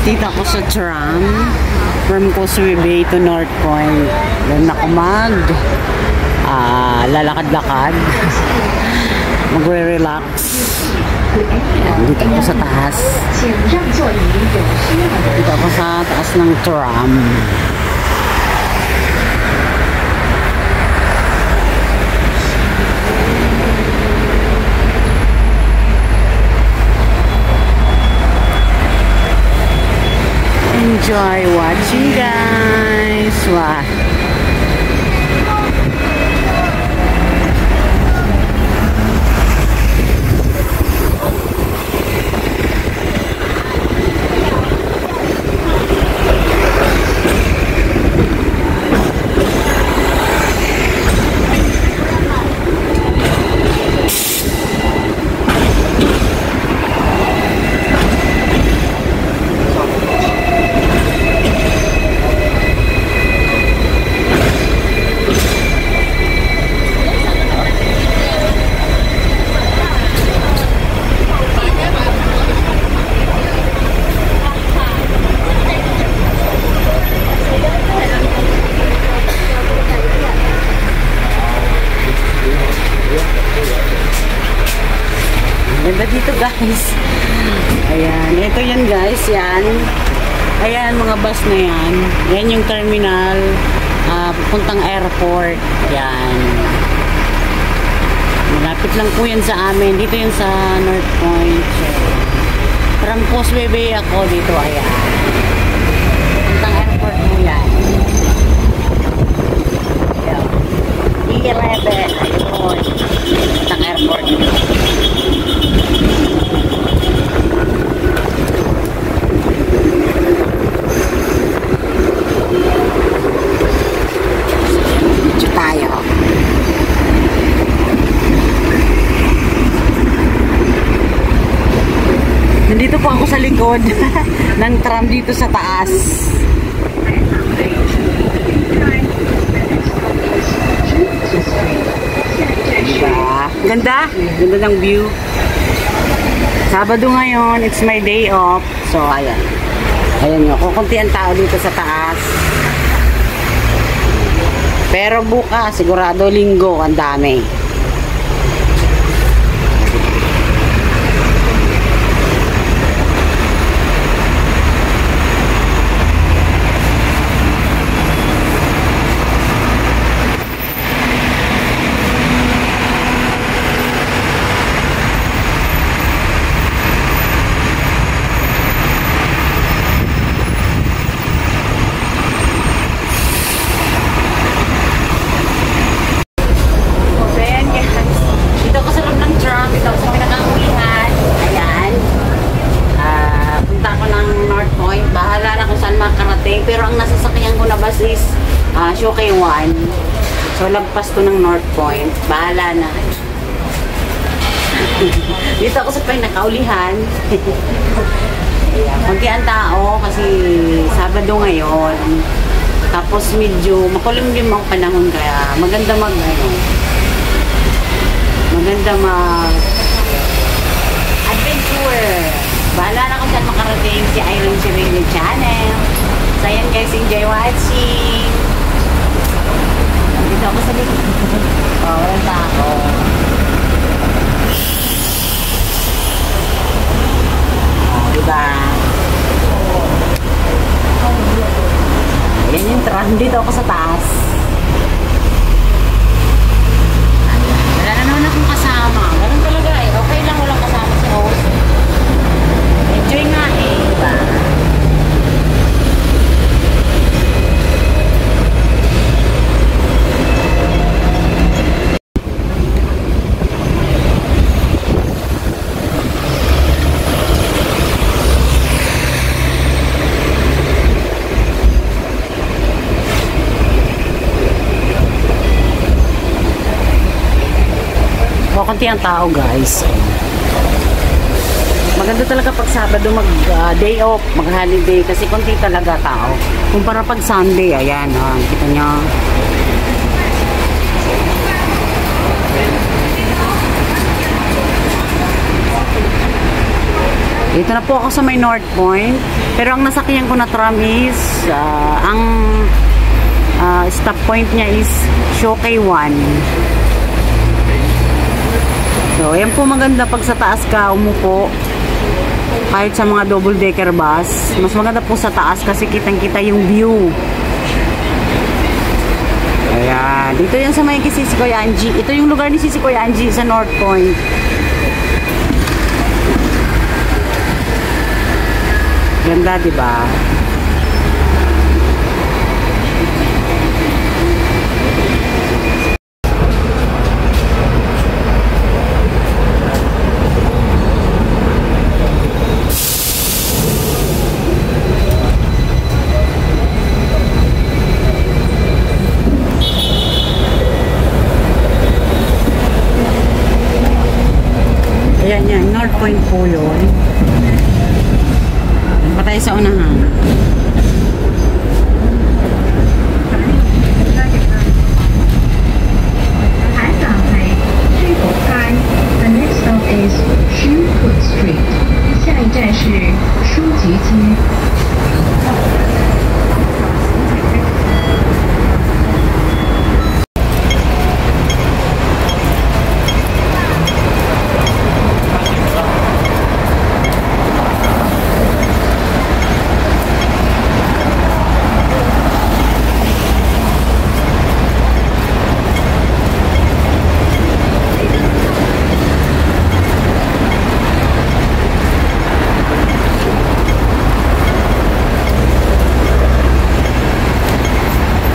Dito ako sa tram from Causeway Bay to North Point. Doon ako lalakad-lakad. Magre-relax. Dito ako sa taas. Dito ako sa taas ng tram. Enjoy watching, guys. Wow. Ganda dito, guys. Ayan. Ito yan, guys. Yan. Ayan, mga bus na yan. Yan yung terminal. Pupuntang airport. Yan. Malapit lang po yan sa amin. Dito yan sa North Point. So, from Causeway Bay ako dito. Ayan. Pupuntang airport po yan. Ayan. E11. Ayun. Pupuntang airport. Nandito po ako sa likod ng tram dito sa taas. Diba? Ganda? Ganda ng view. Sabado ngayon, it's my day off. So, ayan. Ayan nyo, kukunti ang tao dito sa taas. Pero bukas, sigurado linggo, ang dami. Pero ang nasasakyan ko na bus is Shokay 1. So lagpas ko ng North Point. Bahala na. Dito ako sa pinakaulihan. Kunti ang tao kasi Sabado ngayon. Tapos medyo makulimlim ang panahon kaya maganda adventure. Bahala na kung saan makarating si Iron Radio Channel. So ayan guys, enjoy watching. Dito ako sa likod. Walang tao. Diba? Ayan yung tram. Dito ako sa taas. Wala na naman akong kasama. Ganun talaga eh. Okay lang walang kasama si host. Enjoy nga eh. Diba? Konti ang tao, guys. Maganda talaga pag Sabado day off, mag holiday kasi konti talaga tao. Kumpara pag Sunday, ayan, kita nyo. Dito na po ako sa may North Point. Pero ang nasakyan ko na tram is, ang stop point niya is Shokay 1. So, ayan po maganda pag sa taas ka umupo. Kahit sa mga double-decker bus, mas maganda po sa taas kasi kitang-kita yung view. Ayan. Dito yan sa may Sisi Kuya Angie. Ito yung lugar ni Sisi Kuya Angie sa North Point. Ganda, diba? Ayan yan, North Point po yun. Patay sa unahan. The next stop is Shufu Street. 下一站是书局街。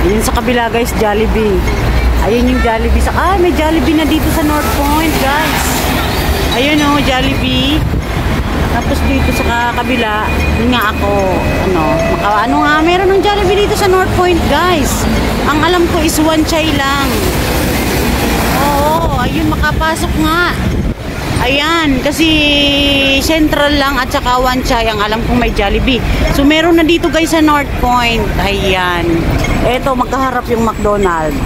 Yun sa kabila guys, Jollibee. Ayun yung Jollibee. May Jollibee na dito sa North Point guys. Ayun o, Jollibee. Tapos dito sa kabila, yun nga ako, meron ng Jollibee dito sa North Point guys. Ang alam ko is one chai lang. Oo, ayun, makapasok nga. Ayan, kasi Central lang at saka one chai ang alam kong may Jollibee. So meron na dito guys sa North Point. Ayan. Eto, magkaharap yung McDonald's.